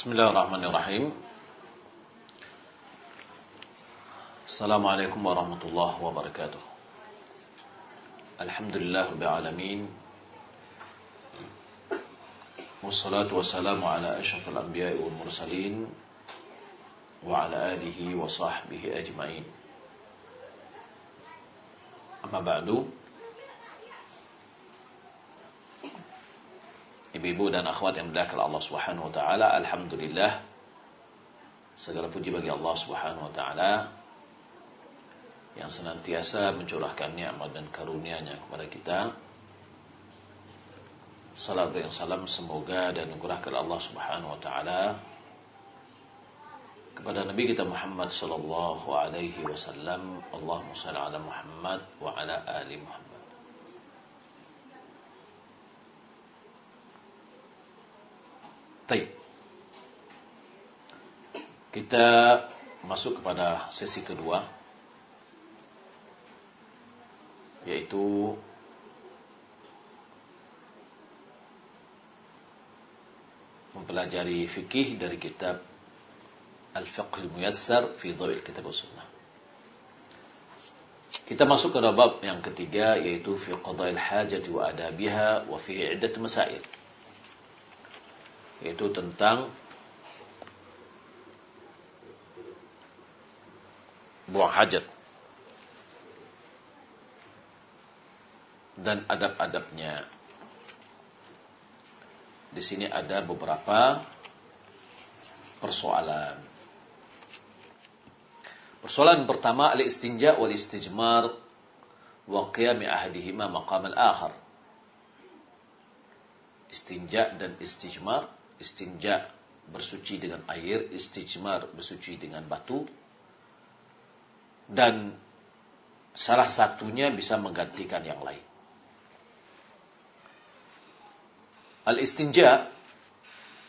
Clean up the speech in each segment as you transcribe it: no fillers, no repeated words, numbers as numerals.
Bismillahirrahmanirrahim. Assalamualaikum warahmatullahi wabarakatuh. Alhamdulillah rabbil alamin. Wassalatu wassalamu ala asyrafil anbiya'i wal mursalin wa ala alihi wa sahbihi ajma'in. Amma ba'du. Ibu-ibu dan akhwat yang dimuliakan Allah Subhanahu wa taala, alhamdulillah segala puji bagi Allah Subhanahu wa taala yang senantiasa mencurahkan nikmat dan karunia-Nya kepada kita. Salam dan salam semoga dan anugerah Allah Subhanahu wa taala kepada Nabi kita Muhammad sallallahu alaihi wasallam. Allahumma shalli ala Muhammad wa ala ali Muhammad. Baik. Kita masuk kepada sesi kedua, yaitu mempelajari fikih dari kitab Al-Fiqh Al-Muyassar fi Dhawil Kitab wa Sunnah. Kita masuk ke bab yang ketiga, yaitu fi qada'il hajati wa adabiha wa fihi iddat masail, yaitu tentang buang hajat dan adab-adabnya. Di sini ada beberapa persoalan. Persoalan pertama, al-istinja wal istijmar wa qiyam ahadihima maqam al-akhar. Istinja dan istijmar. Istinja bersuci dengan air, istijmar bersuci dengan batu, dan salah satunya bisa menggantikan yang lain. Al-istinja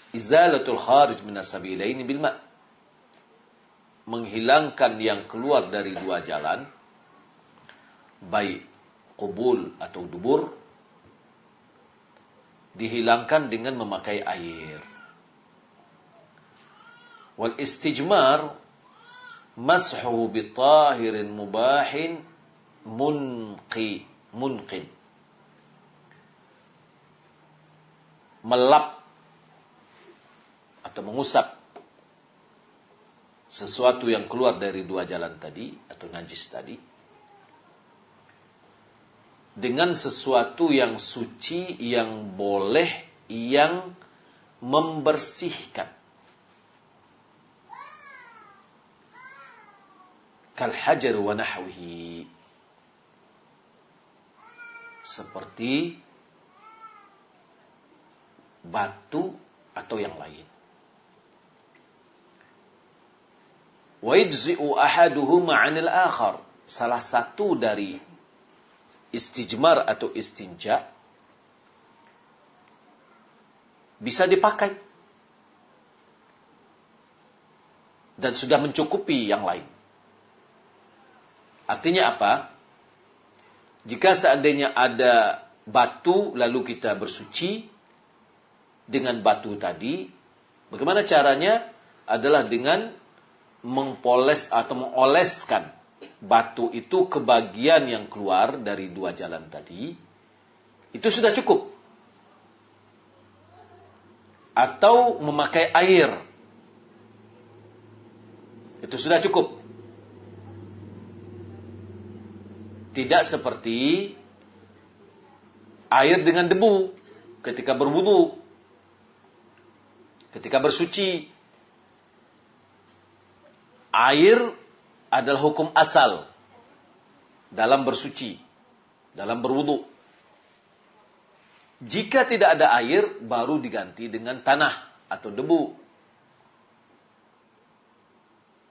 izalatul kharij minas sabilaini bil ma', menghilangkan yang keluar dari dua jalan, baik qubul atau dubur, dihilangkan dengan memakai air. Wal istijmar mashuhu bi tahirin mubahin munqin, melap atau mengusap sesuatu yang keluar dari dua jalan tadi atau najis tadi dengan sesuatu yang suci, yang boleh, yang membersihkan. Kal hajar wa nahwihi, seperti batu atau yang lain. Wa yajzi'u ahaduhuma 'anil akhar, salah satu dari istijmar atau istinja bisa dipakai dan sudah mencukupi yang lain. Artinya apa? Jika seandainya ada batu lalu kita bersuci dengan batu tadi, bagaimana caranya? Adalah dengan mempoles atau mengoleskan batu itu ke bagian yang keluar dari dua jalan tadi, itu sudah cukup. Atau memakai air, itu sudah cukup. Tidak seperti air dengan debu ketika berwudu, ketika bersuci. Air adalah hukum asal dalam bersuci, dalam berwudu. Jika tidak ada air, baru diganti dengan tanah atau debu.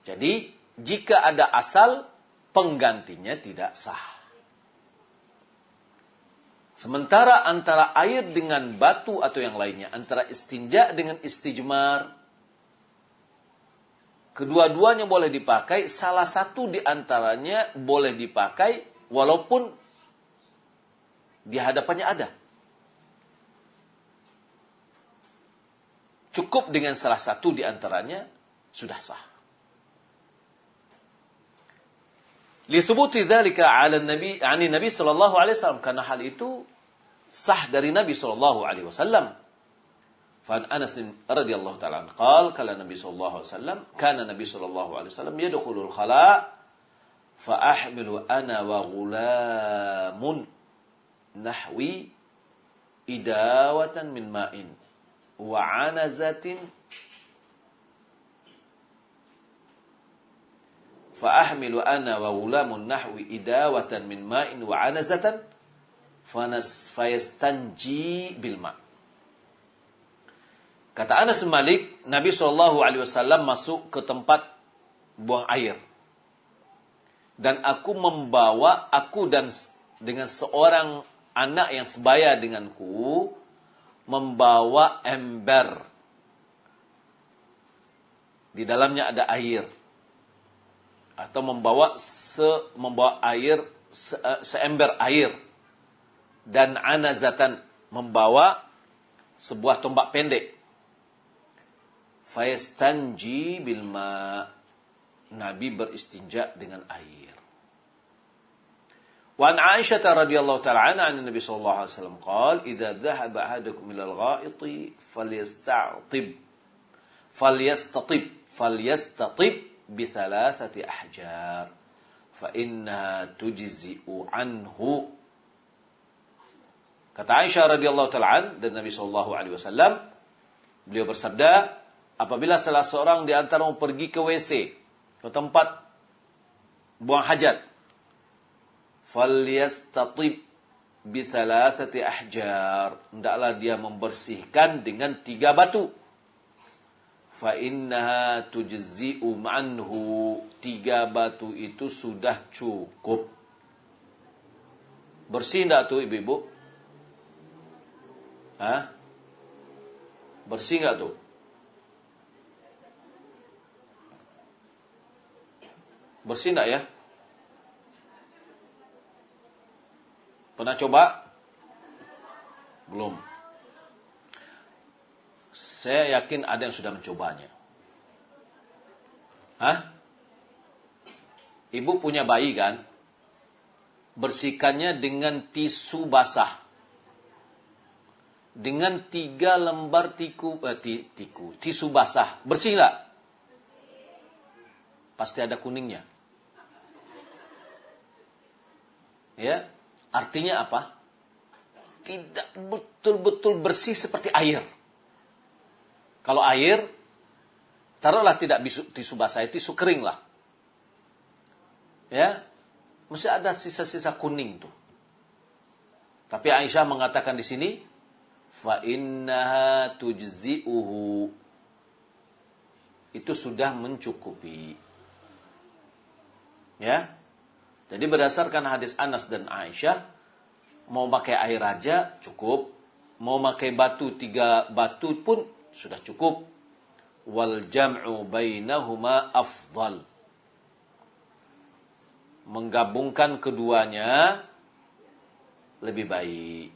Jadi, jika ada asal, penggantinya tidak sah. Sementara antara air dengan batu atau yang lainnya, antara istinja dengan istijmar, kedua-duanya boleh dipakai, salah satu di antaranya boleh dipakai walaupun di hadapannya ada. cukup dengan salah satu di antaranya, sudah sah. Lithubuti dzalika 'ala an-nabi 'ani Nabi sallallahu alaihi wasallam, karena hal itu sah dari Nabi sallallahu alaihi wasallam. Fa Anas radhiyallahu ta'ala qala kala Nabi sallallahu alaihi wasallam kana Nabi sallallahu alaihi wasallam yadkhulul khala fa ahmilu ana wa ghulamun nahwi idawatan min ma'in wa 'anazatin fa ahmilu ana wa ghulamun nahwi idawatan min ma'in wa 'anazatan fayastanji bil ma'. Kata Anas bin Malik, Nabi SAW masuk ke tempat buang air. Dan aku dan dengan seorang anak yang sebaya denganku, membawa ember. Di dalamnya ada air. Atau membawa seember air. Dan anazatan, membawa sebuah tombak pendek. Fayastanji bil ma'. Nabi beristinja dengan air. Wa an Aisyah radhiyallahu ta'ala anha an Nabi sallallahu alaihi wasallam qala idza dhahaba ahadukum ila al-gha'iti falyastatib bi thalathati ahjar fa innaha tujzi'u anhu. Kata Aisyah radhiyallahu ta'ala an dan Nabi sallallahu alaihi wasallam, beliau bersabda, apabila salah seorang di antara pergi ke WC, ke tempat buang hajat, falyastatib bi thalathati ahjar, hendaklah dia membersihkan dengan 3 batu. Fa innaha tujzi'u anhu, 3 batu itu sudah cukup. Bersih enggak tuh ibu-ibu? Hah? Bersih enggak tuh? Bersih enggak ya? Pernah coba? Belum. Saya yakin ada yang sudah mencobanya. Hah? Ibu punya bayi kan? Bersihkannya dengan tisu basah. Dengan 3 lembar tisu basah. Bersih enggak? Pasti ada kuningnya. Ya, artinya apa? Tidak betul-betul bersih seperti air. Kalau air, taruhlah tidak tisu basah, tisu kering lah. Ya, mesti ada sisa-sisa kuning tuh. Tapi Aisyah mengatakan di sini, fa innaha tujzi'uhu. Itu sudah mencukupi. Ya. Jadi berdasarkan hadis Anas dan Aisyah, mau pakai air aja cukup, mau pakai batu 3 batu pun sudah cukup. Wal jam'u bainahuma afdal. Menggabungkan keduanya lebih baik.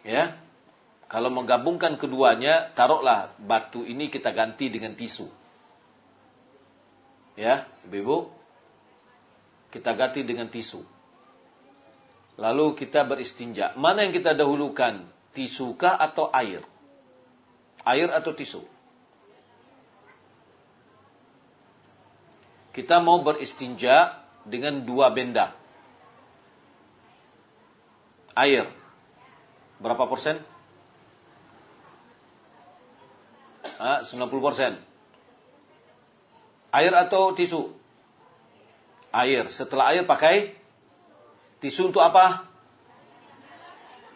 Ya. Kalau menggabungkan keduanya, taruhlah batu ini kita ganti dengan tisu. Ya, Ibu. Kita ganti dengan tisu. Lalu kita beristinja. Mana yang kita dahulukan? Tisukah atau air? Air atau tisu? Kita mau beristinja dengan 2 benda. Air. Berapa persen? 90%. Air atau tisu? Air. Setelah air pakai tisu untuk apa?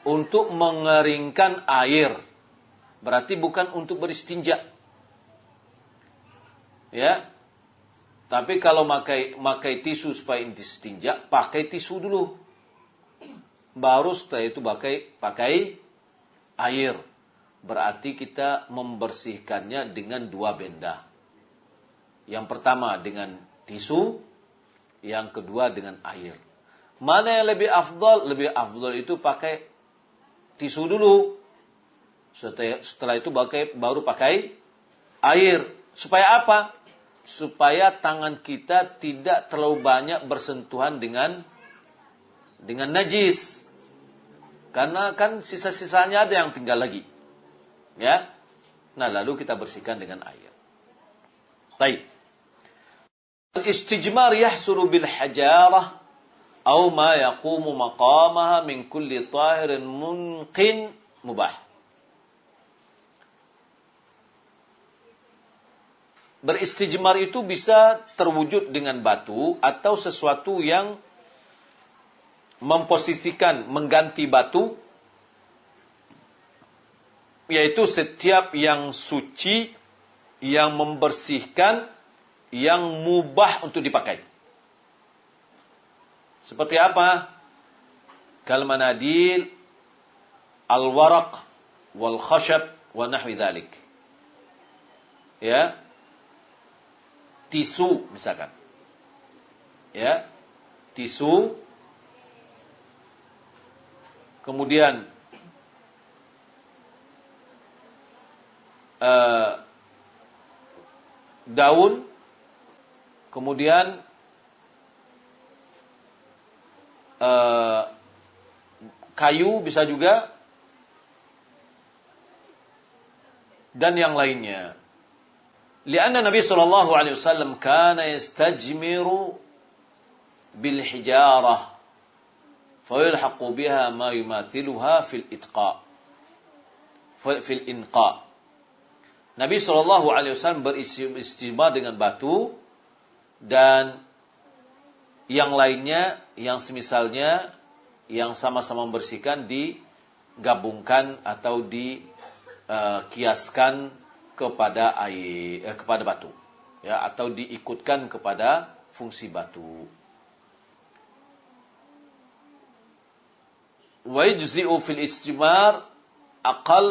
Untuk mengeringkan air. Berarti bukan untuk beristinja. Ya. Tapi kalau pakai tisu supaya istinja, pakai tisu dulu. Baru setelah itu pakai air. Berarti kita membersihkannya dengan 2 benda. Yang pertama dengan tisu, yang kedua dengan air. Mana yang lebih afdal? Lebih afdal itu pakai tisu dulu. Setelah itu baru pakai air. Supaya apa? Supaya tangan kita tidak terlalu banyak bersentuhan dengan najis. Karena kan sisa-sisanya ada yang tinggal lagi. Ya. Nah, lalu kita bersihkan dengan air. Baik. Al-istijmar yahsulu bil hajarah atau ma yaqumu maqamaha min kulli tahirin munqin mubah. Beristijmar itu bisa terwujud dengan batu atau sesuatu yang memposisikan, mengganti batu, yaitu setiap yang suci, yang membersihkan, yang mubah untuk dipakai. Seperti apa? Kal manadil, al-waraq, wal khashab, wa nahwi dhalik. Ya. Tisu misalkan. Ya. Tisu. Kemudian daun, kemudian kayu bisa juga, dan yang lainnya. Lianna Nabi sallallahu alaihi wasallam kana yastajmiru bil hijarah فيلحق بها ما يماثلها في الإتقاء في الإنقاء. Nabi SAW beristimbar dengan batu dan yang lainnya, yang semisalnya, yang sama-sama membersihkan digabungkan atau dikiaskan kepada air, kepada batu, ya, atau diikutkan kepada fungsi batu. ويجزئ في الاستجمار أقل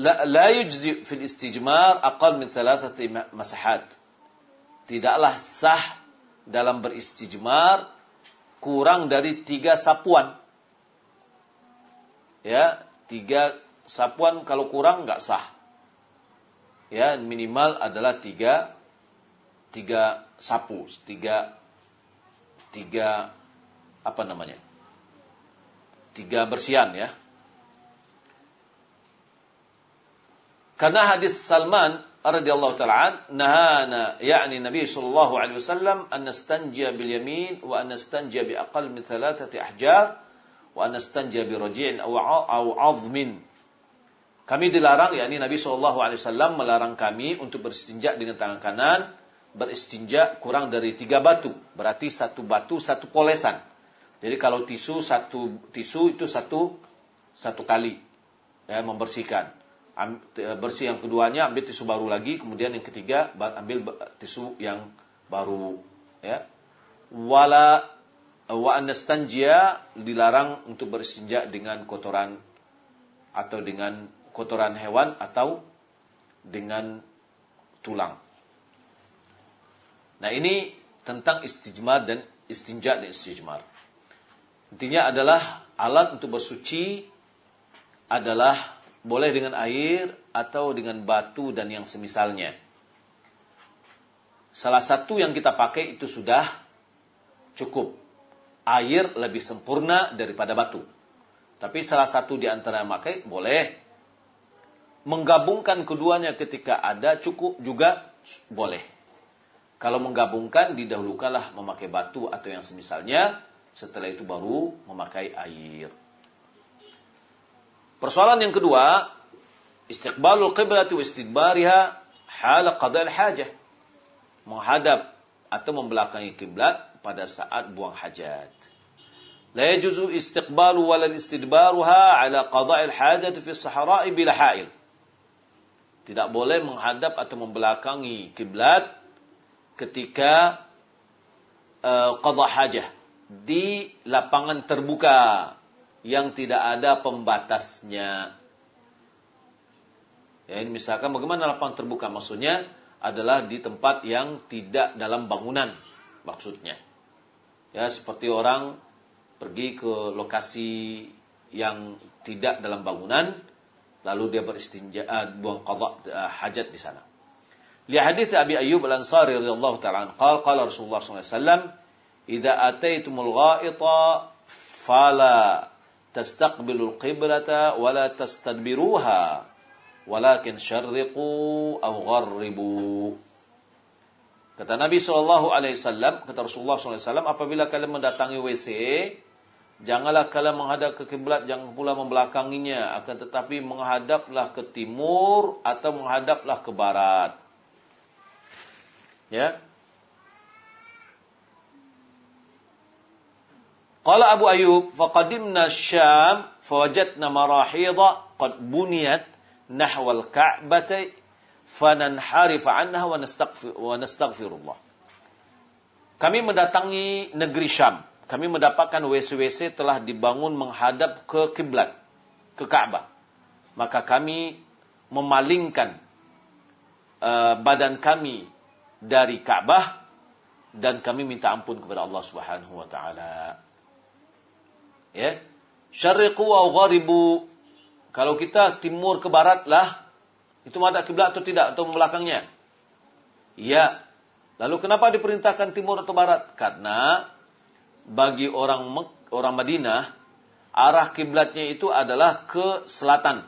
لا يجزئ في الاستجمار أقل من 3 مسحات. Tidaklah sah dalam beristijmar kurang dari 3 sapuan. Ya, 3 sapuan, kalau kurang enggak sah. Ya, minimal adalah 3 sapu, 3 apa namanya? 3 bersihan, ya. Karena hadis Salman radhiyallahu ta'ala nahana, yakni Nabi sallallahu alaihi wasallam, an nastanjiya bil yamin wa an nastanjiya bi aqall min 3 ahjar wa an nastanjiya bi raji'in aw 'azmin. Kami dilarang, yakni Nabi sallallahu alaihi wasallam melarang kami untuk beristinja dengan tangan kanan, beristinja kurang dari 3 batu. Berarti 1 batu 1 polesan. Jadi kalau tisu itu satu kali, ya, membersihkan. Bersih yang keduanya, ambil tisu baru lagi, kemudian yang ketiga ambil tisu yang baru, ya. Wa anastanjia, dilarang untuk beristinja dengan kotoran atau dengan kotoran hewan atau dengan tulang. Nah, ini tentang istijmar dan istinja dan istijmar. Intinya adalah alat untuk bersuci adalah boleh dengan air atau dengan batu dan yang semisalnya. Salah satu yang kita pakai itu sudah cukup. Air lebih sempurna daripada batu. Tapi salah satu di antara yang pakai boleh. Menggabungkan keduanya ketika ada cukup juga boleh. Kalau menggabungkan, didahulukanlah memakai batu atau yang semisalnya. Setelah itu baru memakai air. Persoalan yang kedua, istiqbalul qiblati wa istidbariha hala qada' al-hajah. Menghadap atau membelakangi kiblat pada saat buang hajat. La yajuzu istiqbalu wala istidbaruha ala qada' al-hajati fi as-sahara'i bila ha'il. Tidak boleh menghadap atau membelakangi kiblat ketika qada' hajah di lapangan terbuka yang tidak ada pembatasnya. Ya, ini misalkan bagaimana lapangan terbuka? Maksudnya adalah di tempat yang tidak dalam bangunan, maksudnya. Ya, seperti orang pergi ke lokasi yang tidak dalam bangunan, lalu dia beristinja, buang qada hajat di sana. Li hadits Abi Ayyub Al-Ansari radhiyallahu ta'ala anhu qala Rasulullah sallallahu alaihi wasallam idza ataitumul gha'ita fala tastaqbilul qiblata wa la tastadbiruha walakin syarriqu aw gharribu. Kata Nabi sallallahu alaihi wasallam, kata Rasulullah sallallahu alaihi wasallam, apabila kalian mendatangi WC, janganlah kalian menghadap ke kiblat, jangan pula membelakanginya, akan tetapi menghadaplah ke timur atau menghadaplah ke barat. Ya. Qala Abu Ayyub, faqadimna Syam fawajadna marahidha qad buniyat nahwa al-Ka'bati fananharif anha wa nastaghfirullah. Kami mendatangi negeri Syam. Kami mendapatkan WC-WC telah dibangun menghadap ke kiblat, ke Ka'bah. Maka kami memalingkan badan kami dari Ka'bah dan kami minta ampun kepada Allah Subhanahu wa taala. Ya. Syarriqu wa gharibu. Kalau kita timur ke barat lah, itu menghadap kiblat atau tidak, atau membelakangnya? Ya. Lalu kenapa diperintahkan timur atau barat? Karena bagi orang Madinah, arah kiblatnya itu adalah ke selatan.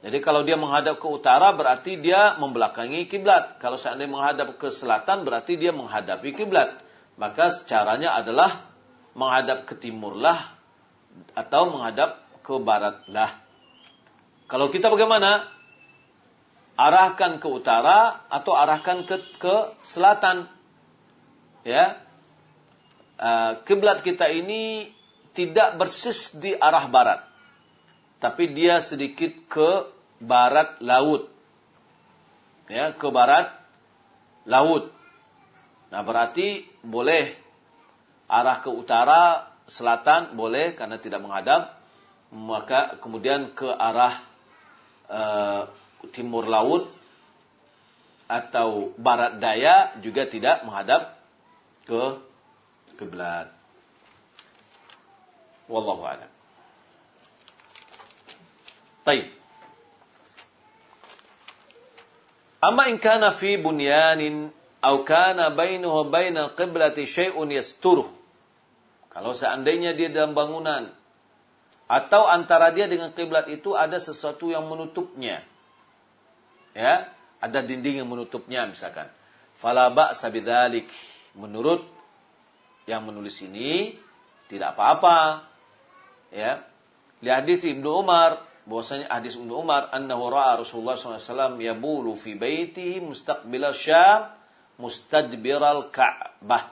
Jadi kalau dia menghadap ke utara berarti dia membelakangi kiblat. Kalau seandainya menghadap ke selatan berarti dia menghadapi kiblat. Maka caranya adalah menghadap ke timur lah atau menghadap ke barat lah. Kalau kita bagaimana? Arahkan ke utara atau arahkan ke selatan. Ya. Kiblat kita ini tidak persis di arah barat, tapi dia sedikit ke barat laut. Ya, ke barat laut. Nah, berarti boleh arah ke utara, selatan boleh karena tidak menghadap. Maka kemudian ke arah timur laut atau barat daya juga tidak menghadap ke kiblat. Wallahu a'lam. Baik. Amma in kana fi bunyanin aw kana bainahu wa bainal qiblati syai'un yasturuh. Kalau seandainya dia dalam bangunan atau antara dia dengan kiblat itu ada sesuatu yang menutupnya. Ya, ada dinding yang menutupnya misalkan. Fala ba'sa bidzalik. Menurut yang menulis ini tidak apa-apa. Ya. Li hadits Ibnu Umar, bahwasanya hadis Ibnu Umar annahu ra'a Rasulullah SAW yabulu fi baitihi mustaqbilal Syam mustadbiral Ka'bah.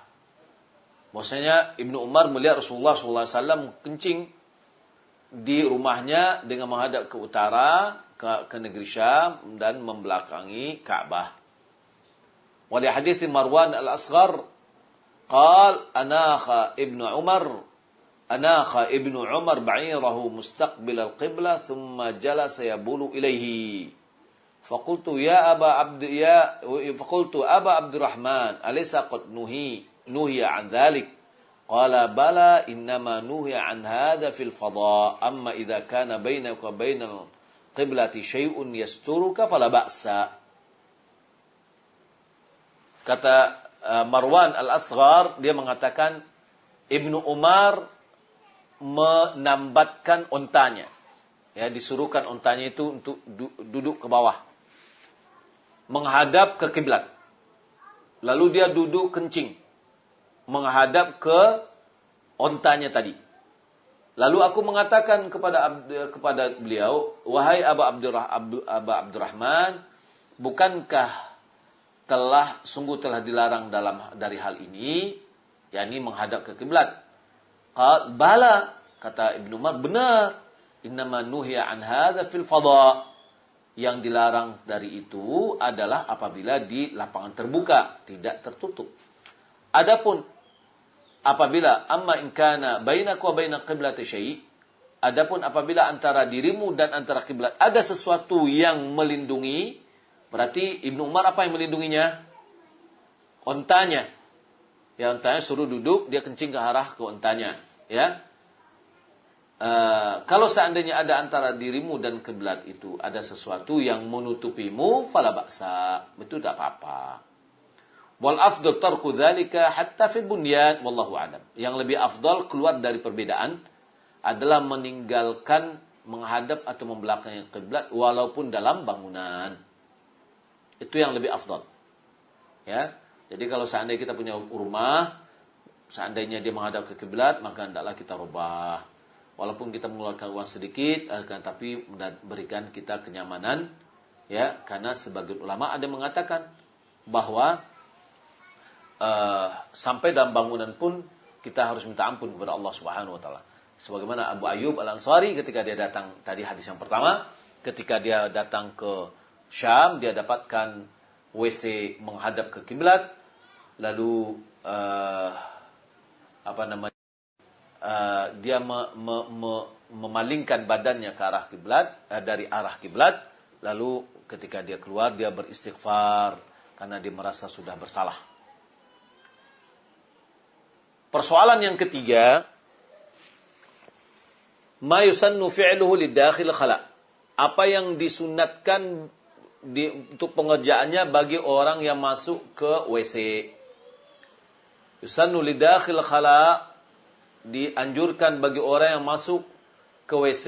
Bahwasanya Ibnu Umar melihat Rasulullah SAW kencing di rumahnya dengan menghadap ke utara, ke negeri Syam dan membelakangi Ka'bah. Wa li hadits Marwan al-Asghar qal anakha Ibnu Umar ba'irahu mustaqbil al-qiblah thumma jalasa yabulu ilaihi. Faqultu Aba Abdurrahman alaysa qad nuhiya an dhalik? Qala bala innama nuhiya an hadha fil fadha amma idza kana bainaka wa bainal qiblati syai'un yasturuka fala ba'sa. Kata Marwan al-Asghar, dia mengatakan Ibnu Umar menambatkan ontanya. Ya, disuruhkan ontanya itu untuk duduk ke bawah, menghadap ke kiblat. Lalu dia duduk kencing, menghadap ke ontanya tadi. Lalu aku mengatakan kepada beliau, wahai Aba Abdurrahman, bukankah sungguh telah dilarang dari hal ini, yakni menghadap ke kiblat? Qal bala, kata Ibnu Umar, benar. Innama nuhiya an hadza fil fadha. Yang dilarang dari itu adalah apabila di lapangan terbuka, tidak tertutup. Adapun apabila amma in kana bainaka wa bainal qiblati syai', adapun apabila antara dirimu dan antara kiblat ada sesuatu yang melindungi, berarti Ibnu Umar apa yang melindunginya? Ontanya. Ya, ontanya suruh duduk, dia kencing ke arah ke ontanya, ya. kalau seandainya ada antara dirimu dan kiblat itu ada sesuatu yang menutupimu, fala ba'sa, itu tidak apa-apa. Wal afdal tarku dzalika hatta fil bunyan, wallahu a'lam. Yang lebih afdal keluar dari perbedaan adalah meninggalkan menghadap atau membelakangi kiblat walaupun dalam bangunan. Itu yang lebih afdal. Ya. Jadi kalau seandainya kita punya rumah, seandainya dia menghadap ke kiblat, maka hendaklah kita rubah. Walaupun kita mengeluarkan uang sedikit, tapi berikan kita kenyamanan, ya. Karena sebagian ulama ada yang mengatakan bahwa sampai dalam bangunan pun kita harus minta ampun kepada Allah Subhanahu wa taala. Sebagaimana Abu Ayyub Al-Ansari ketika dia datang, tadi hadis yang pertama, ketika dia datang ke Syam, dia dapatkan WC menghadap ke kiblat, lalu dia memalingkan badannya ke arah kiblat, dari arah kiblat, lalu ketika dia keluar dia beristighfar karena dia merasa sudah bersalah. Persoalan yang ketiga, ma yusannu fi'luhu lidakhil khala. Apa yang disunatkan untuk pengerjaannya bagi orang yang masuk ke WC. Yusannu lidakhil khala, dianjurkan bagi orang yang masuk ke WC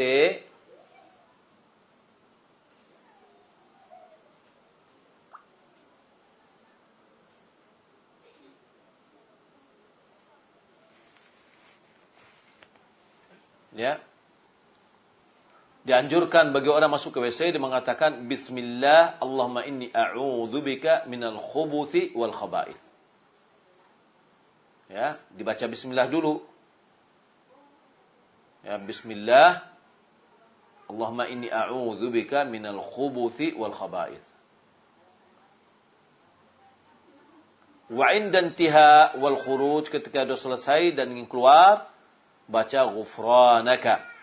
ya. Dianjurkan bagi orang masuk ke WC, dia mengatakan bismillah, Allahumma inni a'udzubika minal khubuthi wal khaba'ith. Ya, dibaca bismillah dulu. Ya, bismillah, Allahumma inni a'udzubika minal khubuthi wal khaba'ith. Wa 'inda intiha wal khuruj, ketika sudah selesai dan ingin keluar, baca ghufranaka.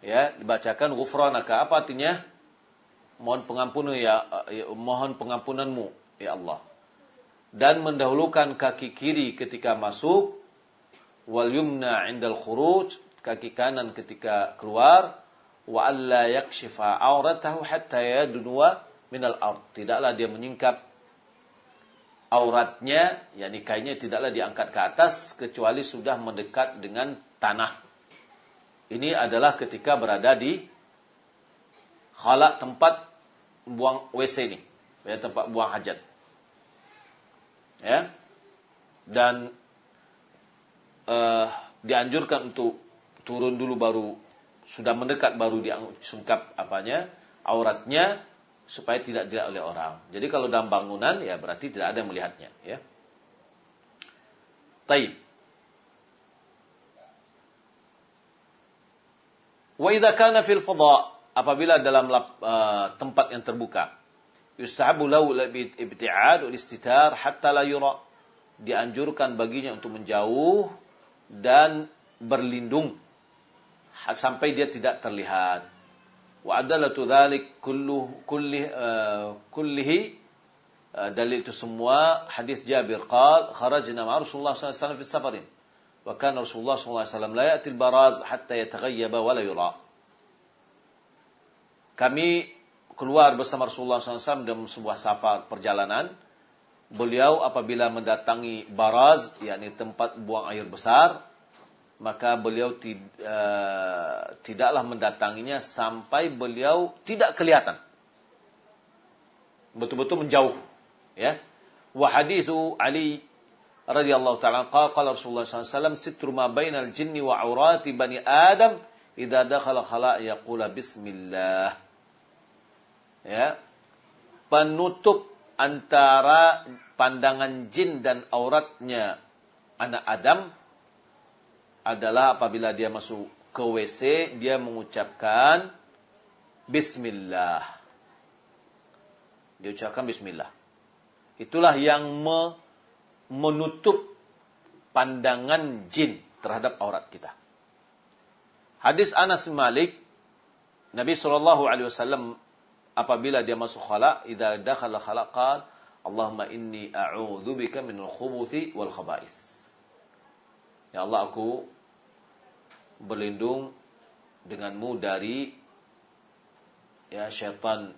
Ya, dibacakan ghufranaka. Apa artinya? Mohon pengampunan mohon pengampunanmu ya Allah. Dan mendahulukan kaki kiri ketika masuk, wal yumna 'indal khuruj, kaki kanan ketika keluar, wa alla yakshifa 'auratahu hatta yadnuwa minal ard. Tidaklah dia menyingkap auratnya, yakni kainnya tidaklah diangkat ke atas kecuali sudah mendekat dengan tanah. Ini adalah ketika berada di khala, tempat buang WC ini, ya, tempat buang hajat. Ya. Dan dianjurkan untuk turun dulu, baru sudah mendekat baru disungkap auratnya, supaya tidak dilihat oleh orang. Jadi kalau dalam bangunan ya berarti tidak ada yang melihatnya, ya. Taib. Wa idza kana fil fadha, apabila dalam tempat yang terbuka, yustahabu lahu al-ibti'ad wal istitar hatta la yura, dianjurkan baginya untuk menjauh dan berlindung sampai dia tidak terlihat. Wa adallatu dzalik kullihi, dalil itu semua hadis Jabir qala kharajna ma Rasulullah sallallahu alaihi wasallam fi safarin wa kana Rasulullah sallallahu alaihi wasallam la ya'ti al-baraz hatta yataghayyaba wa la yura. Kami keluar bersama Rasulullah SAW dalam sebuah safar perjalanan. Beliau apabila mendatangi baraz, yakni tempat buang air besar, maka beliau tidaklah mendatanginya sampai beliau tidak kelihatan. Betul-betul menjauh, ya. Wa hadithu Ali radhiyallahu ta'ala qala Rasulullah SAW sitru ma bainal jinni wa aurati bani Adam idza dakhala khala yaqula bismillah. Ya. Penutup antara pandangan jin dan auratnya anak Adam adalah apabila dia masuk ke WC, dia mengucapkan bismillah. Dia ucapkan bismillah. Itulah yang menutup pandangan jin terhadap aurat kita. Hadis Anas bin Malik, Nabi SAW apabila dia masuk khala, idza dakhala khala qala Allahumma inni a'udzubika minal khubuthi wal khaba'ith. Ya Allah, aku berlindung denganmu dari ya syaitan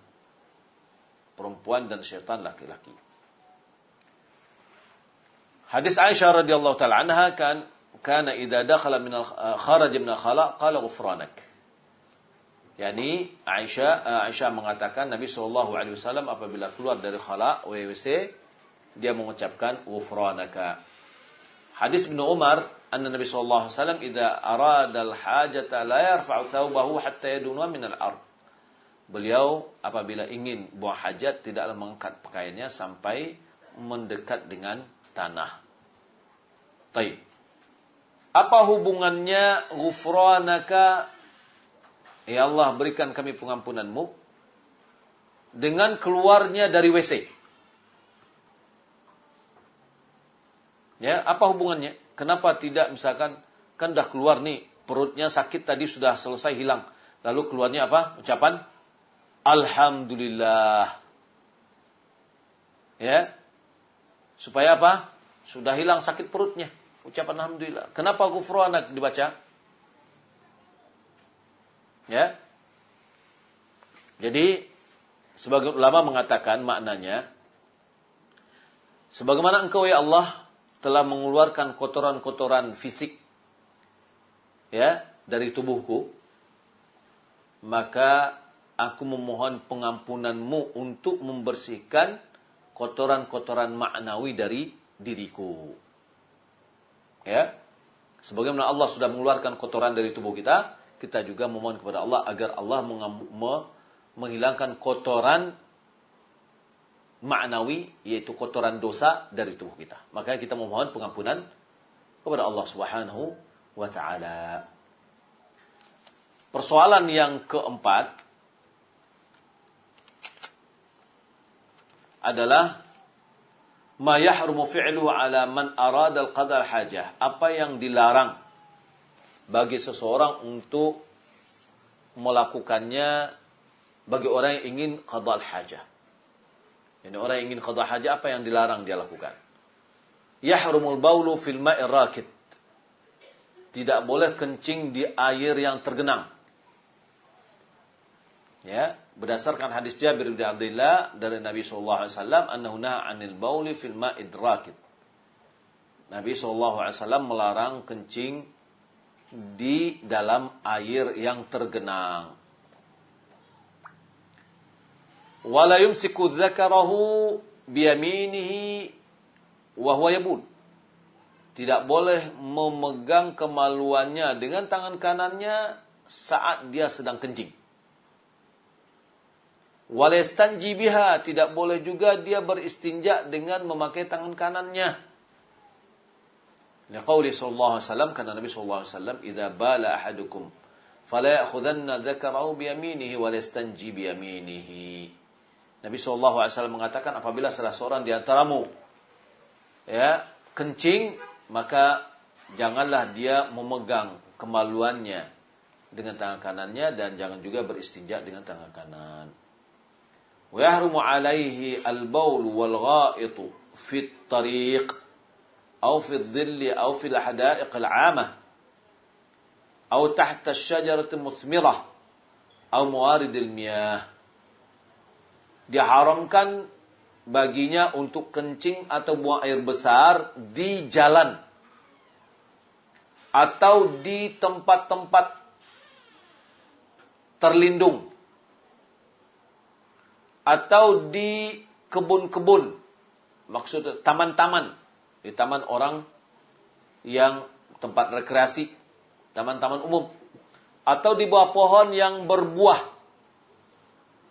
perempuan dan syaitan laki-laki. Hadis Aisyah radhiyallahu taala anha kana idza dakhala min kharaja min al-khala qala ghufranak. Yani Aisyah mengatakan Nabi SAW apabila keluar dari khala WC dia mengucapkan ghufranaka. Hadis Ibnu Umar anna Nabi SAW idza arada al-hajata la yarfa'u thawbahu hatta yadunwa min al-ard. Beliau apabila ingin buang hajat tidaklah mengangkat pakaiannya sampai mendekat dengan tanah. Taib. Apa hubungannya ghufranaka, ya Allah berikan kami pengampunanmu, dengan keluarnya dari WC? Ya, apa hubungannya? Kenapa tidak misalkan kan dah keluar nih, perutnya sakit tadi sudah selesai hilang. Lalu keluarnya apa? Ucapan alhamdulillah. Ya. Supaya apa? Sudah hilang sakit perutnya. Ucapan alhamdulillah. Kenapa ghufranak dibaca? Ya. Jadi sebagian ulama mengatakan maknanya sebagaimana engkau ya Allah telah mengeluarkan kotoran-kotoran fisik ya dari tubuhku, maka aku memohon pengampunanmu untuk membersihkan kotoran-kotoran maknawi dari diriku. Ya. Sebagaimana Allah sudah mengeluarkan kotoran dari tubuh kita, kita juga memohon kepada Allah agar Allah menghilangkan kotoran maknawi, yaitu kotoran dosa dari tubuh kita. Maka kita memohon pengampunan kepada Allah Subhanahu wa taala. Persoalan yang keempat adalah ma yahrumu fi'luhu ala man arada al-qada' al-hajah. Apa yang dilarang bagi seseorang untuk melakukannya bagi orang yang ingin qada' al-hajah. Jadi orang yang ingin qada' hajah, apa yang dilarang dia lakukan? Yahrumul baulu fil ma'ir rakid. Tidak boleh kencing di air yang tergenang. Ya, berdasarkan hadis Jabir bin Abdullah dari Nabi sallallahu alaihi wasallam annahu nahaa 'anil bauli fil ma'id rakid. Nabi sallallahu alaihi wasallam melarang kencing di dalam air yang tergenang. Wala yumsiku dzakarahu biyaminihi wa huwa yabul. Tidak boleh memegang kemaluannya dengan tangan kanannya saat dia sedang kencing. Wala yastanji biha, tidak boleh juga dia beristinja dengan memakai tangan kanannya. Liqauli sallallahu alaihi wasallam, karena Nabi sallallahu alaihi wasallam, "Idza bala ahadukum fala ya'khudanna dzakarahu biyaminihi wa la yastanji biyaminihi." Nabi sallallahu alaihi wasallam mengatakan apabila salah seorang di antaramu ya kencing, maka janganlah dia memegang kemaluannya dengan tangan kanannya dan jangan juga beristinja dengan tangan kanan. Wa yahrumu alaihi al-baul wal gha'itu fi at-tariq aw fi adh-dhill aw fi al-hada'iq al-'amah aw tahta ash-shajarati muthmirah aw mawarid al-miyah. Diharamkan baginya untuk kencing atau buang air besar di jalan atau di tempat-tempat terlindung atau di kebun-kebun, maksud taman-taman, di taman orang yang tempat rekreasi, taman-taman umum, atau di bawah pohon yang berbuah,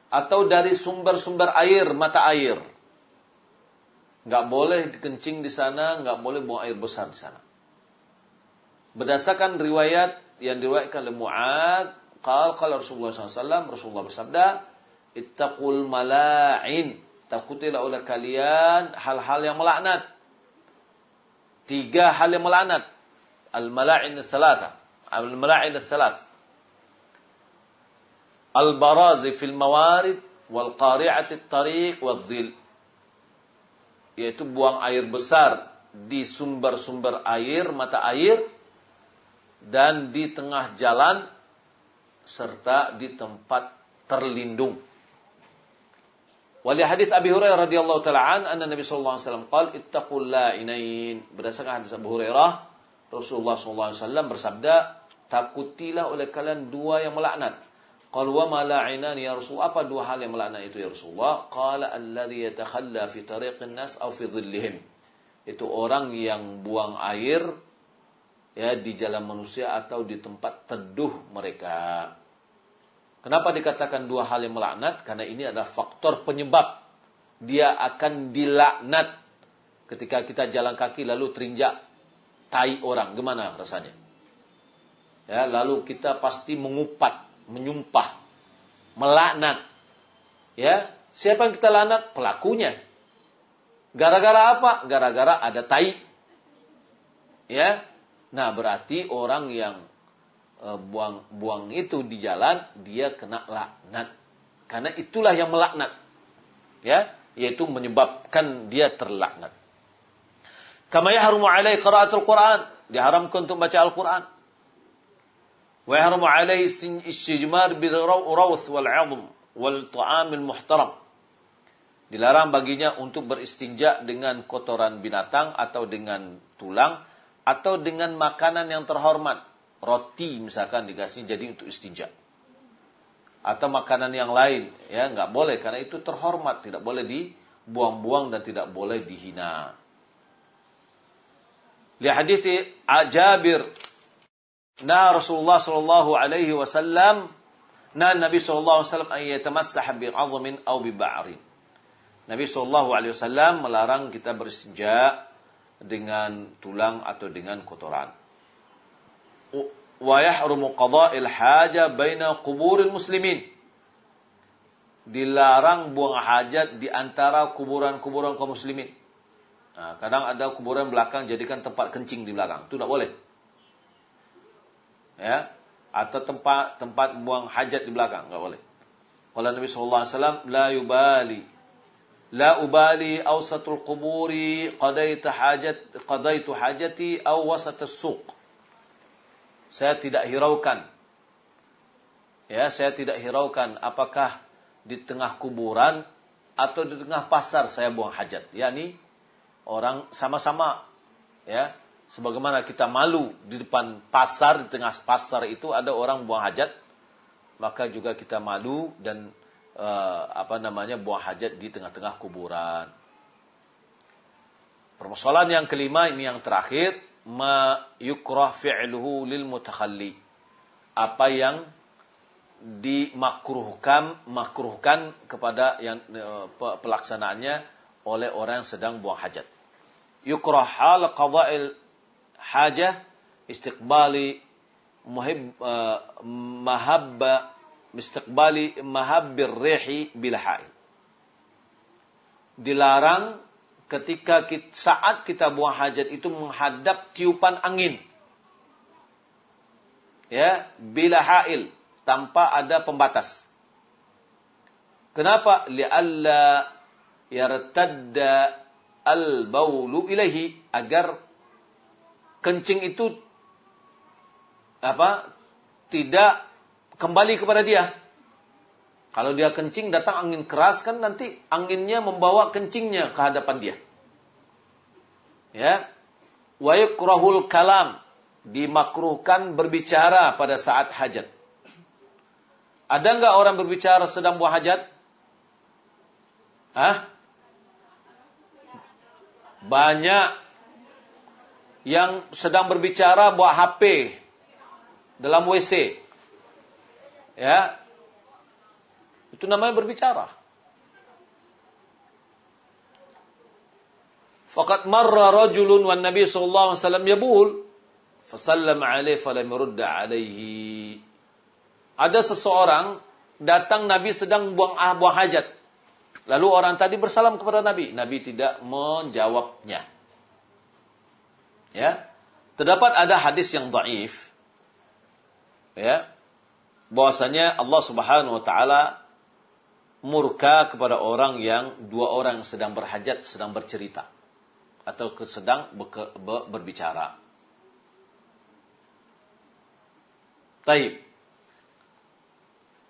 atau dari sumber-sumber air, mata air. Nggak boleh kencing di sana, nggak boleh buang air besar di sana. Berdasarkan riwayat yang diriwayatkan oleh Mu'ad, qala Rasulullah SAW, Rasulullah bersabda, ittaqul mala'in, takutilah oleh kalian hal-hal yang melaknat. 3 hal yang melaknat. Al-mala'in ats-tsalatsa. Al-mala'in ats-tsalath. Al-barazi fil mawarid wal qari'ati at-tariq wadh-dhil. Yaitu buang air besar di sumber-sumber air, mata air, dan di tengah jalan serta di tempat terlindung. Wali hadis Abi Hurairah radhiyallahu taala anna Nabi sallallahu alaihi wasallam qala ittaqul la'inain. Berdasarkan hadis Abu Hurairah, Rasulullah sallallahu alaihi wasallam bersabda, takutilah oleh kalian dua yang melaknat. Qala wa ma la'inan ya Rasulullah, apa dua hal yang melaknat itu ya Rasulullah? Qala alladhi yatakhalla fi tariqin nas aw fi dhillihim. Itu orang yang buang air ya di jalan manusia atau di tempat teduh mereka. Kenapa dikatakan dua hal yang melaknat? Karena ini adalah faktor penyebab dia akan dilaknat. Ketika kita jalan kaki lalu terinjak tai orang, gimana rasanya? Ya, lalu kita pasti mengupat, menyumpah, melaknat. Ya, siapa yang kita laknat? Pelakunya. Gara-gara apa? Gara-gara ada tai. Ya. Nah, berarti orang yang buang itu di jalan, dia kena laknat. Karena itulah yang melaknat. Ya, yaitu menyebabkan dia terlaknat. Kama yahrumu alaihi qiraatul Qur'an, diharamkan untuk baca Al-Qur'an. Wa yahrumu alaihi istijmar bil rawth wal 'azm wal ta'amil muhtaram. Dilarang baginya untuk beristinja dengan kotoran binatang atau dengan tulang atau dengan makanan yang terhormat. Roti misalkan dikasih jadi untuk istinja. Atau makanan yang lain, ya nggak boleh karena itu terhormat, tidak boleh dibuang-buang dan tidak boleh dihina. Li hadits Jabir, na Rasulullah sallallahu alaihi wasallam, na Nabi sallallahu alaihi wasallam ay yatamassaha bi 'azmin aw bi ba'rin. Nabi sallallahu alaihi wasallam melarang kita beristinja dengan tulang atau dengan kotoran. Wa yahrumu qada'il haja baina quburil muslimin. Dilarang buang hajat di antara kuburan-kuburan kaum muslimin. Nah, kadang ada kuburan belakang jadikan tempat kencing di belakang. Itu tidak boleh. Ya, atau tempat buang hajat di belakang, enggak boleh. Qala Nabi sallallahu alaihi wasallam, la ubali awsatul quburi qadaitu hajati aw wasatus suq. Saya tidak hiraukan. Ya, saya tidak hiraukan apakah di tengah kuburan atau di tengah pasar saya buang hajat. Yani orang sama-sama, ya, sebagaimana kita malu di depan pasar, di tengah pasar itu ada orang buang hajat, maka juga kita malu dan buang hajat di tengah-tengah kuburan. Permasalahan yang kelima, ini yang terakhir, ma yukrah fi'luhu lil mutakhalli. Apa yang makruhkan kepada yang pelaksanaannya oleh orang yang sedang buang hajat. Yukrah hal qada'il hajah istiqbali mahabbir rihi bil ha'il. Dilarang ketika saat kita buang hajat itu menghadap tiupan angin. Ya, bila ha'il, tanpa ada pembatas. Kenapa? Li'alla yartadda al-baulu ilaihi, agar kencing itu tidak kembali kepada dia. Kalau dia kencing, datang angin keras, kan nanti anginnya membawa kencingnya ke hadapan dia. Ya. Wa yukrahul kalam, dimakruhkan berbicara pada saat hajat. Ada enggak orang berbicara sedang buang hajat? Banyak yang sedang berbicara bawa HP dalam WC. Ya. Itu namanya berbicara. Faqad marra rajulun wan Nabi sallallahu alaihi wasallam yabul fasallama alaihi falam yurda alaihi. Ada seseorang datang, Nabi sedang buang hajat. Lalu orang tadi bersalam kepada Nabi. Nabi tidak menjawabnya. Ya. Terdapat ada hadis yang dhaif. Ya. Bahwasanya Allah Subhanahu wa taala murka kepada dua orang yang sedang berhajat, sedang bercerita atau sedang berbicara. Taib.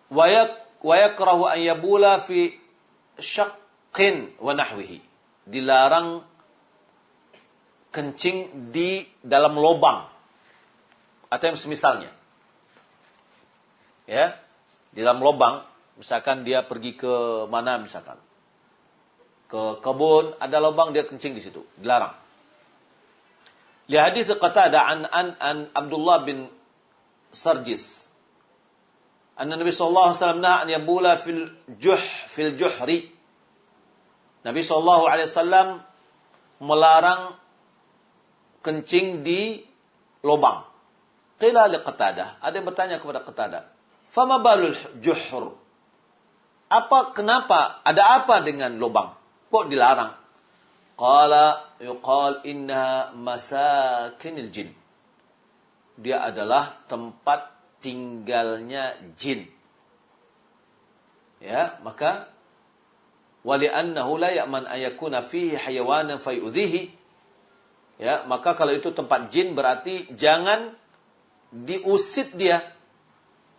Wa yakrahu an yabula fi syaqqin wa nahwihi. Dilarang kencing di dalam lubang atau yang semisalnya. Ya, di dalam lubang, misalkan dia pergi ke mana misalkan. Ke kebun, ada lubang dia kencing di situ, dilarang. Li hadits Qatadah an Abdullah bin Sarjis. Anna Nabi sallallahu alaihi wasallam naha an yabula fil juhri. Nabi sallallahu alaihi wasallam melarang kencing di lubang. Qila li Qatadah, ada yang bertanya kepada Qatadah, "Fama balul juhur?" Kenapa? Ada apa dengan lubang? Kok dilarang? Qala yuqal inna masakinil jin. Dia adalah tempat tinggalnya jin. Ya, maka wali annahu la ya'man an yakuna fihi hayawanan fayudhihi. Ya, maka kalau itu tempat jin berarti jangan diusit dia.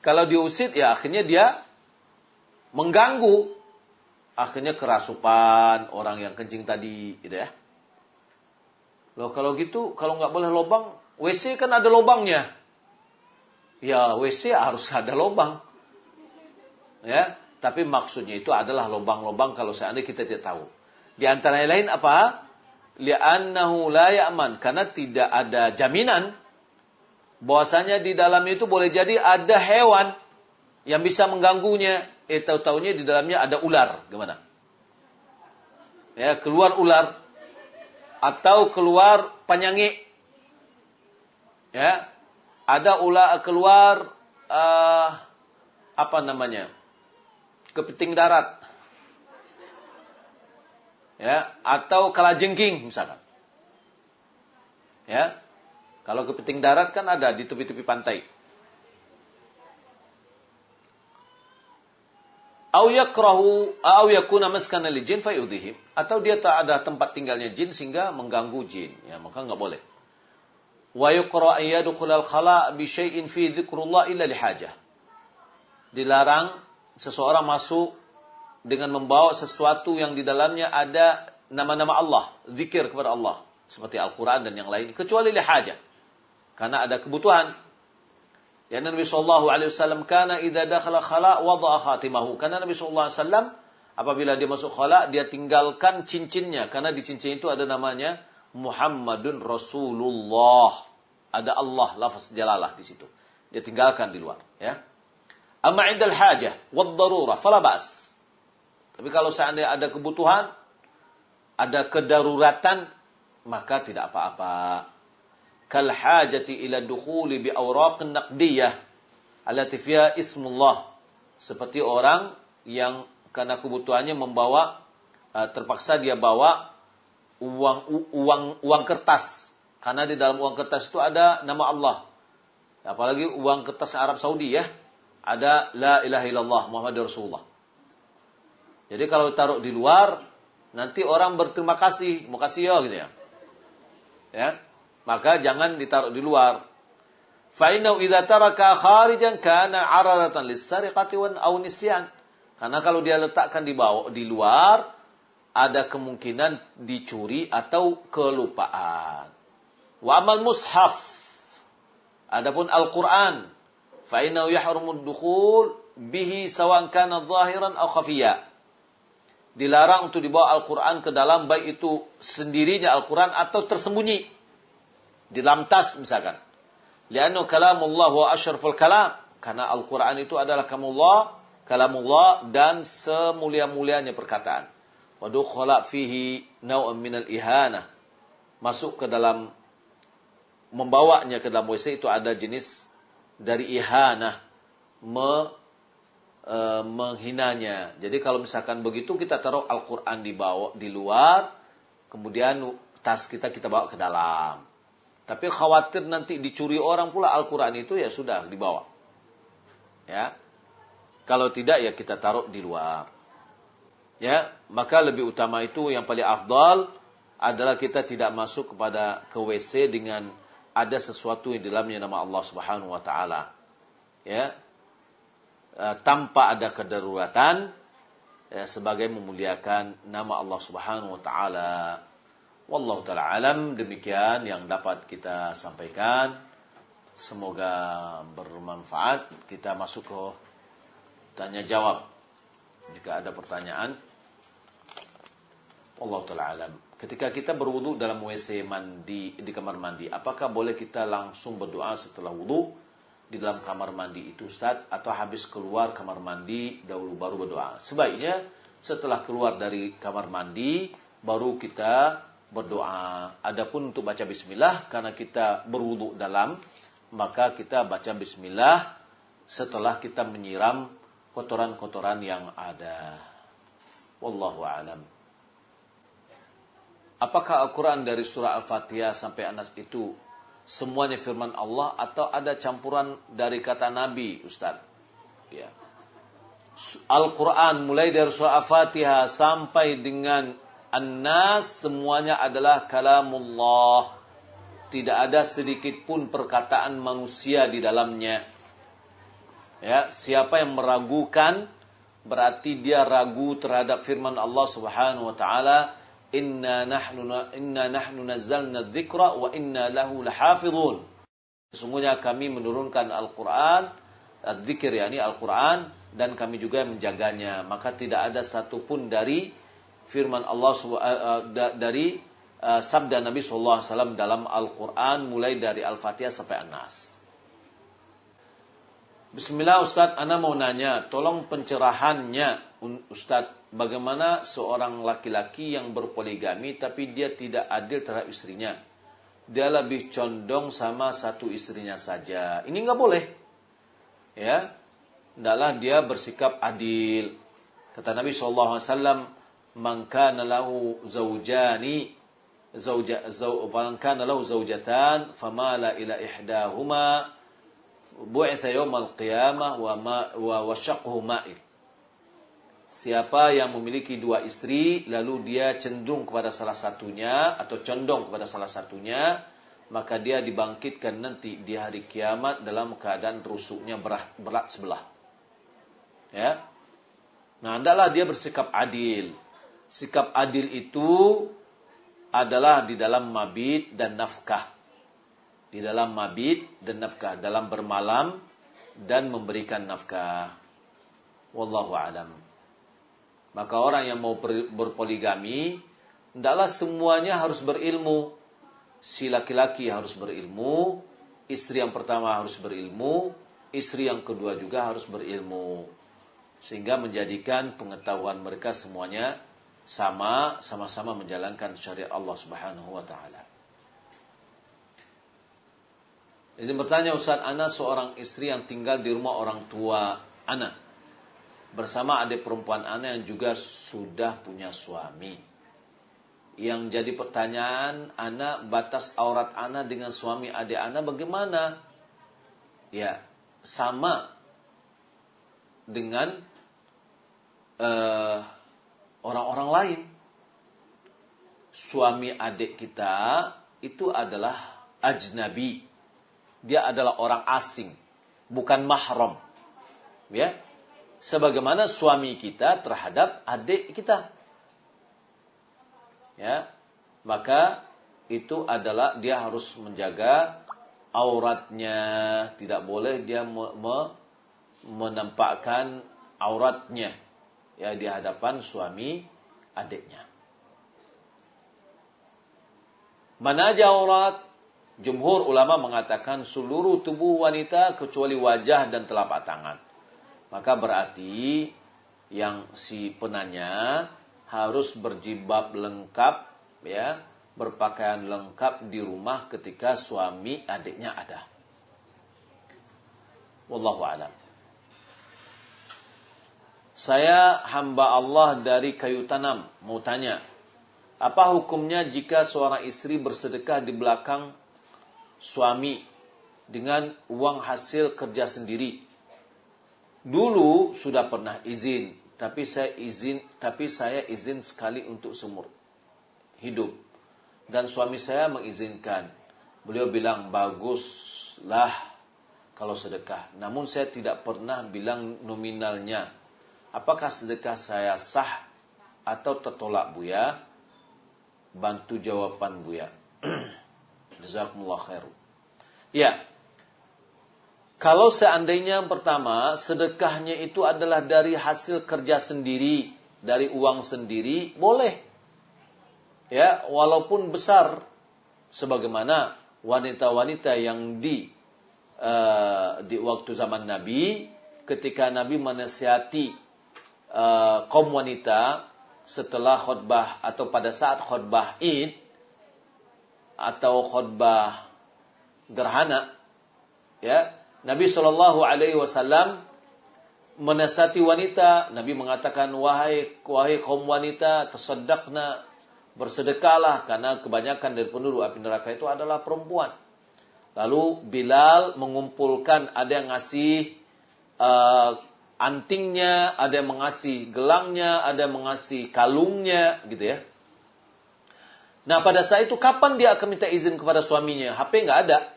Kalau diusit ya akhirnya dia mengganggu. Akhirnya kerasupan orang yang kencing tadi, gitu ya. Loh kalau gitu, kalau nggak boleh lubang, WC kan ada lubangnya. Ya WC harus ada lubang. Ya, tapi maksudnya itu adalah lubang-lubang kalau seandainya kita tidak tahu. Di antara yang lain apa? Li'annahu la ya'man, karena tidak ada jaminan bahwasanya di dalam itu boleh jadi ada hewan yang bisa mengganggunya. Tahu-taunya di dalamnya ada ular, gimana? Ya, keluar ular atau keluar penyakit. Ya, ada ular keluar apa namanya? Kepiting darat. Ya, atau kalajengking misalkan. Ya. Kalau kepiting darat kan ada di tepi-tepi pantai. Au yakrahu au yakuna maskana lil jin fayudhihim, atau dia tak ada tempat tinggalnya jin sehingga mengganggu jin, ya maka enggak boleh. Wa yuqra an yadkhula al khala bi syai'in fi dzikrullah illa li hajah. Dilarang seseorang masuk dengan membawa sesuatu yang di dalamnya ada nama-nama Allah, zikir kepada Allah seperti Al-Qur'an dan yang lain, kecuali li hajah. Karena ada kebutuhan. Ya Nabi sallallahu alaihi wasallam kana idza dakhala khala wada'a khatimahu. Karena Nabi sallallahu alaihi wasallam apabila dia masuk khala dia tinggalkan cincinnya, karena di cincin itu ada namanya Muhammadun Rasulullah. Ada Allah, lafaz jalalah di situ. Dia tinggalkan di luar, ya. Amma 'indal hajah wad darurah fala ba's. Tapi kalau seandainya ada kebutuhan, ada kedaruratan, maka tidak apa-apa. Kal hajati ila dukhuli bi awraqin naqdiyah allati fiha ismullah, seperti orang yang karena kebutuhannya membawa terpaksa dia bawa uang kertas, karena di dalam uang kertas itu ada nama Allah. Apalagi uang kertas Arab Saudi, ya, ada la ilaha illallah Muhammadur Rasulullah. Jadi kalau taruh di luar nanti orang berterima kasih, makasih ya gitu ya. Ya. Maka jangan ditaruh di luar. Fa innahu idza taraka kharijan kana 'aradatan lis-sariqati aw nisyan. Karena kalau dia letakkan di luar, ada kemungkinan dicuri atau kelupaan. Wa amal mushaf, adapun Al-Qur'an, fa innahu yahrumu ad-dukhul bihi sawa'an kana dhahiran aw khafiya. Dilarang untuk dibawa Al-Qur'an ke dalam, baik itu sendirinya Al-Qur'an atau tersembunyi di dalam tas misalkan. Li'annahu kalamullah wa asyraful kalam, karena Al-Qur'an itu adalah kalamullah dan semulia-mulianya perkataan. Wa dukhala fihi naw'un minal ihanah, masuk ke dalam, membawanya ke dalam WC itu ada jenis dari ihanah, menghinanya. Jadi kalau misalkan begitu kita taruh Al-Qur'an di luar, kemudian tas kita bawa ke dalam. Tapi khawatir nanti dicuri orang pula Al-Quran itu, ya sudah dibawa. Ya. Kalau tidak ya kita taruh di luar. Ya, maka lebih utama itu, yang paling afdal adalah kita tidak masuk ke WC dengan ada sesuatu yang di dalamnya nama Allah Subhanahu wa taala. ya, tanpa ada kedaruratan, ya, sebagai memuliakan nama Allah Subhanahu wa taala. Wallahu taala alam, demikian yang dapat kita sampaikan. Semoga bermanfaat. Kita masuk ke tanya jawab. Jika ada pertanyaan, wallahu taala alam. Ketika kita berwudu dalam WC mandi, di kamar mandi, apakah boleh kita langsung berdoa setelah wudu di dalam kamar mandi itu, Ustaz, atau habis keluar kamar mandi dahulu baru berdoa? Sebaiknya setelah keluar dari kamar mandi baru kita berdoa. Adapun untuk baca bismillah, karena kita berwudu dalam, maka kita baca bismillah setelah kita menyiram kotoran-kotoran yang ada. Wallahu a'lam. Apakah Al-Quran dari surah Al-Fatihah sampai An-Nas itu semuanya firman Allah atau ada campuran dari kata Nabi, Ustaz? Ya. Al-Quran mulai dari surah Al-Fatihah sampai dengan An-Nas semuanya adalah kalamullah. Tidak ada sedikit pun perkataan manusia di dalamnya. Ya, siapa yang meragukan berarti dia ragu terhadap firman Allah Subhanahu wa taala, Inna nahnu nazzalna dzikra wa inna lahu lahafizun. Sesungguhnya kami menurunkan Al-Quran, Al-Dzikir yakni Al-Quran, dan kami juga menjaganya. Maka tidak ada satupun dari firman Allah dari sabda Nabi SAW dalam Al-Quran mulai dari Al-Fatihah sampai An-Nas. Bismillah, Ustaz, ana mau nanya, tolong pencerahannya, Ustaz. Bagaimana seorang laki-laki yang berpoligami tapi dia tidak adil terhadap istrinya? Dia lebih condong sama satu istrinya saja. Ini enggak boleh. Ya. Hendaklah dia bersikap adil. Kata Nabi SAW, "Man kana lahu zawjani, man kana lahu zawjatan, famala ila ihdahuma, bu'itha yawmal qiyamah wa syaqqhu ma'il." Siapa yang memiliki dua istri, lalu dia cenderung kepada salah satunya, atau condong kepada salah satunya, maka dia dibangkitkan nanti di hari kiamat dalam keadaan rusuknya berat sebelah. Ya. Nah, hendaklah dia bersikap adil. Sikap adil itu adalah di dalam mabit dan nafkah. Di dalam mabit dan nafkah, dalam bermalam dan memberikan nafkah. Wallahu a'lam. Maka orang yang mau berpoligami, hendaklah semuanya harus berilmu. Si laki-laki harus berilmu, istri yang pertama harus berilmu, istri yang kedua juga harus berilmu. Sehingga menjadikan pengetahuan mereka semuanya sama-sama menjalankan syariat Allah Subhanahu wa taala. Izin bertanya, Ustaz, ana seorang istri yang tinggal di rumah orang tua ana bersama adik perempuan ana yang juga sudah punya suami. Yang jadi pertanyaan, ana batas aurat ana dengan suami adik ana bagaimana? Ya, sama dengan orang-orang lain. Suami adik kita itu adalah ajnabi. Dia adalah orang asing, bukan mahram. Ya. Sebagaimana suami kita terhadap adik kita. Ya. Maka itu adalah dia harus menjaga auratnya, tidak boleh dia menampakkan auratnya ya di hadapan suami adiknya. Mana aja aurat? Jumhur ulama mengatakan seluruh tubuh wanita kecuali wajah dan telapak tangan. Maka berarti yang si penanya harus berjilbab lengkap, ya, berpakaian lengkap di rumah ketika suami adiknya ada. Wallahu a'lam. Saya hamba Allah dari Kayu Tanam, mau tanya, apa hukumnya jika seorang istri bersedekah di belakang suami dengan uang hasil kerja sendiri? Dulu sudah pernah izin, tapi saya izin sekali untuk seumur hidup. Dan suami saya mengizinkan. Beliau bilang, baguslah kalau sedekah. Namun saya tidak pernah bilang nominalnya. Apakah sedekah saya sah atau tertolak Buya? Bantu jawaban Buya. Jazakumullah khairu. Ya. Kalau seandainya yang pertama, sedekahnya itu adalah dari hasil kerja sendiri, dari uang sendiri, boleh. Ya, walaupun besar, sebagaimana wanita-wanita yang di waktu zaman Nabi, ketika Nabi menasihati kaum wanita setelah khutbah atau pada saat khutbah Id atau khutbah gerhana, ya, Nabi SAW menasihati wanita. Nabi mengatakan, wahai kaum wanita, tasaddaqna, bersedekahlah, karena kebanyakan dari penduduk api neraka itu adalah perempuan. Lalu Bilal mengumpulkan, ada yang ngasih antingnya, ada yang mengasih gelangnya, ada yang mengasih kalungnya, gitu ya. Nah, pada saat itu kapan dia akan minta izin kepada suaminya? HP nggak ada.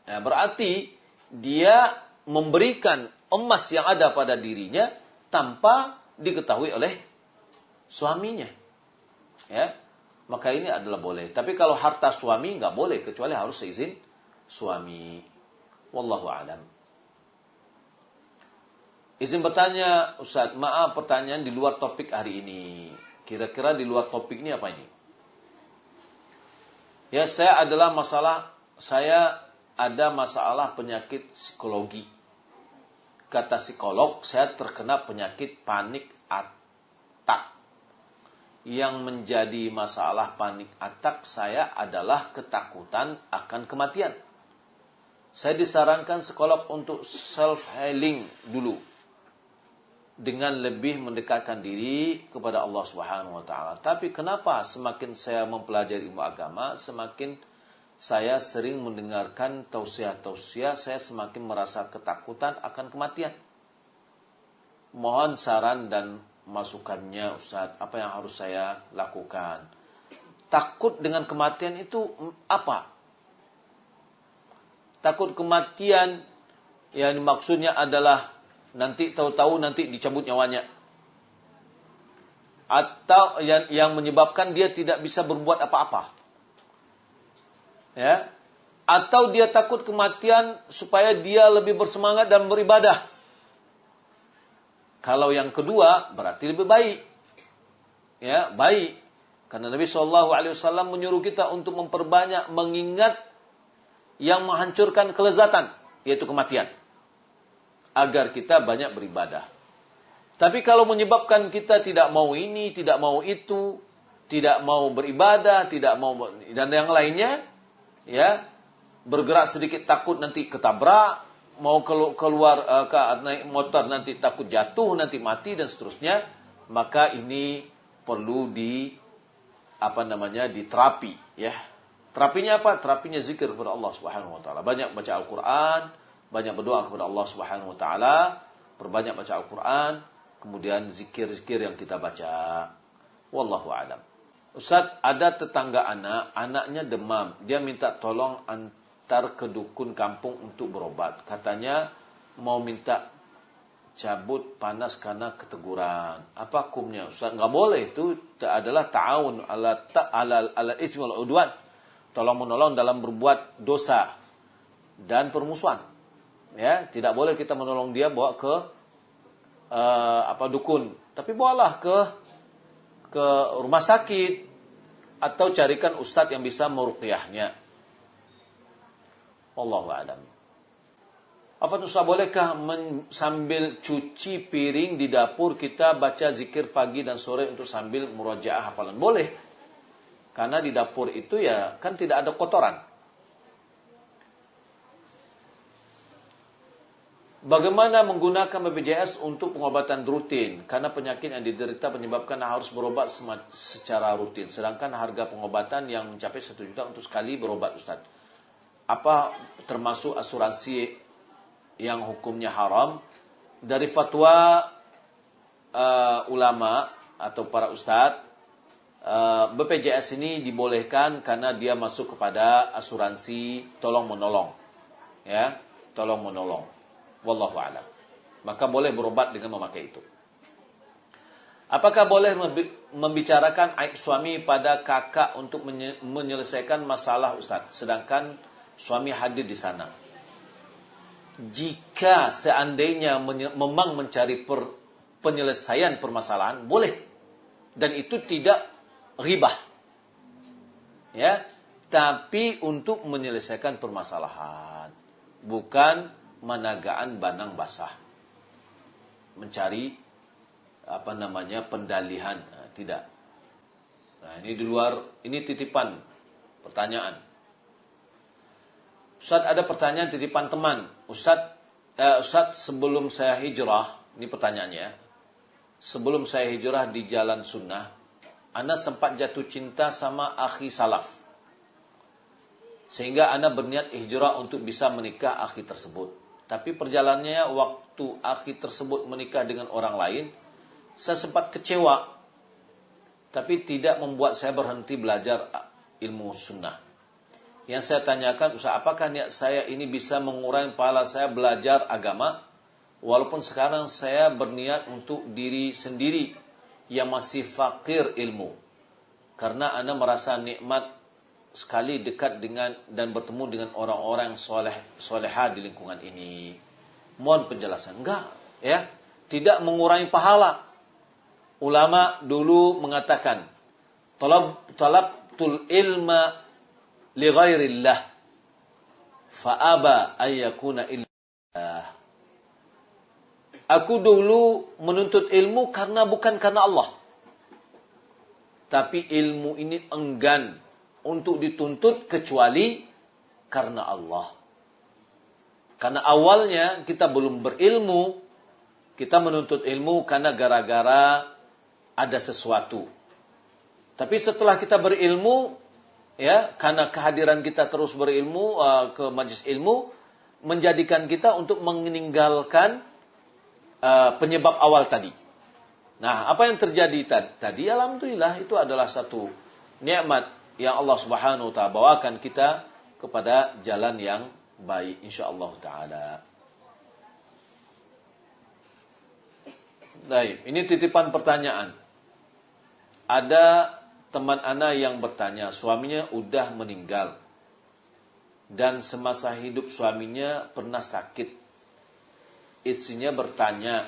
Nah, berarti dia memberikan emas yang ada pada dirinya tanpa diketahui oleh suaminya. Ya, maka ini adalah boleh. Tapi kalau harta suami nggak boleh, kecuali harus seizin suami. Wallahu a'lam. Izin bertanya, Ustaz, maaf pertanyaan di luar topik hari ini. Kira-kira di luar topik ini apa ini? Ya, saya ada masalah penyakit psikologi. Kata psikolog, saya terkena penyakit panik atak. Yang menjadi masalah panik atak saya adalah ketakutan akan kematian. Saya disarankan psikolog untuk self-healing dulu, dengan lebih mendekatkan diri kepada Allah Subhanahu wa taala. Tapi kenapa semakin saya mempelajari ilmu agama, semakin saya sering mendengarkan tausiah-tausiah, saya semakin merasa ketakutan akan kematian. Mohon saran dan masukannya, Ustaz, apa yang harus saya lakukan? Takut dengan kematian itu apa? Takut kematian yang maksudnya adalah nanti tahu-tahu nanti dicabut nyawanya. Atau yang menyebabkan dia tidak bisa berbuat apa-apa. Ya, atau dia takut kematian supaya dia lebih bersemangat dan beribadah. Kalau yang kedua berarti lebih baik. Ya, baik. Karena Nabi SAW menyuruh kita untuk memperbanyak mengingat yang menghancurkan kelezatan, yaitu kematian, agar kita banyak beribadah. Tapi kalau menyebabkan kita tidak mau ini, tidak mau itu, tidak mau beribadah, tidak mau dan yang lainnya, ya, bergerak sedikit takut nanti ketabrak, mau keluar naik motor nanti takut jatuh, nanti mati dan seterusnya, maka ini perlu diterapi, ya. Terapinya apa? Terapinya zikir kepada Allah Subhanahu wa taala. Banyak baca Al-Qur'an, banyak berdoa kepada Allah Subhanahu wa taala, perbanyak baca Al-Qur'an, kemudian zikir-zikir yang kita baca. Wallahu a'lam. Ustaz, ada tetangga anaknya demam. Dia minta tolong antar ke dukun kampung untuk berobat. Katanya mau minta cabut panas karena keteguran. Apa hukumnya, Ustaz? Enggak boleh, itu adalah ta'awun ala itsmi wal udwan. Tolong-menolong dalam berbuat dosa dan permusuhan. Ya, tidak boleh kita menolong dia bawa ke dukun. Tapi bawalah ke rumah sakit atau carikan ustadz yang bisa meruqyahnya. Wallahu a'lam. Afwan Ustaz, bolehkah sambil cuci piring di dapur kita baca zikir pagi dan sore untuk sambil murajaah hafalan? Boleh. Karena di dapur itu ya kan tidak ada kotoran. Bagaimana menggunakan BPJS untuk pengobatan rutin? Karena penyakit yang diderita menyebabkan harus berobat secara rutin. Sedangkan harga pengobatan yang mencapai 1 juta untuk sekali berobat, Ustaz. Apa termasuk asuransi yang hukumnya haram? Dari fatwa ulama atau para ustadz, BPJS ini dibolehkan karena dia masuk kepada asuransi tolong-menolong. ya, tolong menolong. Wallahu a'lam. Maka boleh berobat dengan memakai itu. Apakah boleh membicarakan aib suami pada kakak untuk menyelesaikan masalah Ustaz, sedangkan suami hadir di sana? Jika seandainya memang mencari penyelesaian permasalahan, boleh. Dan itu tidak ghibah. Ya, tapi untuk menyelesaikan permasalahan, bukan menagaan banang basah. Mencari pendalihan, tidak. Nah, ini di luar, ini titipan pertanyaan. Ustaz, ada pertanyaan titipan teman. Ustaz, sebelum saya hijrah, ini pertanyaannya. Sebelum saya hijrah di jalan sunnah, ana sempat jatuh cinta sama akhi salaf. Sehingga ana berniat hijrah untuk bisa menikah akhi tersebut. Tapi perjalanannya waktu akhi tersebut menikah dengan orang lain, saya sempat kecewa, tapi tidak membuat saya berhenti belajar ilmu sunnah. Yang saya tanyakan, Ustaz, apakah niat saya ini bisa mengurangi pahala saya belajar agama, walaupun sekarang saya berniat untuk diri sendiri yang masih fakir ilmu, karena ana merasa nikmat sekali dekat dengan dan bertemu dengan orang-orang solehah di lingkungan ini. Mohon penjelasan. Enggak, ya, tidak mengurangi pahala. Ulama dulu mengatakan, talabtul ilma li ghairillah fa aba ayyakuna illallah. Aku dulu menuntut ilmu bukan karena Allah. Tapi ilmu ini enggan untuk dituntut kecuali karena Allah. Karena awalnya kita belum berilmu, kita menuntut ilmu karena gara-gara ada sesuatu. Tapi setelah kita berilmu, ya, karena kehadiran kita terus berilmu ke majelis ilmu, menjadikan kita untuk meninggalkan penyebab awal tadi. Nah, apa yang terjadi tadi? Alhamdulillah, itu adalah satu nikmat yang Allah Subhanahu wa taala bawakan kita kepada jalan yang baik, insyaallah taala. Baik, ini titipan pertanyaan. Ada teman ana yang bertanya, suaminya udah meninggal dan semasa hidup suaminya pernah sakit. Istrinya bertanya,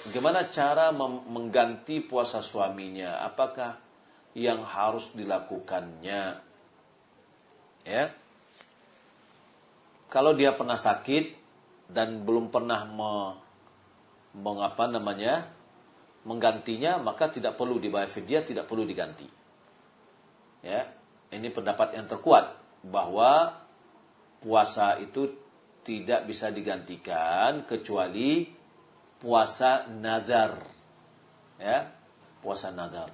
gimana cara mengganti puasa suaminya? Apakah yang harus dilakukannya? Ya. Kalau dia pernah sakit dan belum pernah menggantinya, maka tidak perlu dibayar fidyah, tidak perlu diganti. Ya, ini pendapat yang terkuat bahwa puasa itu tidak bisa digantikan kecuali puasa nazar. Ya, puasa nazar.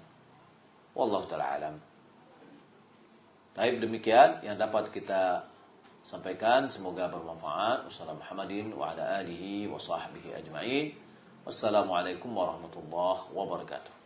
Wallahu taala alam. Baik, demikian yang dapat kita sampaikan, semoga bermanfaat. Wassalamualaikum warahmatullahi wabarakatuh. Wassalamualaikum warahmatullahi wabarakatuh.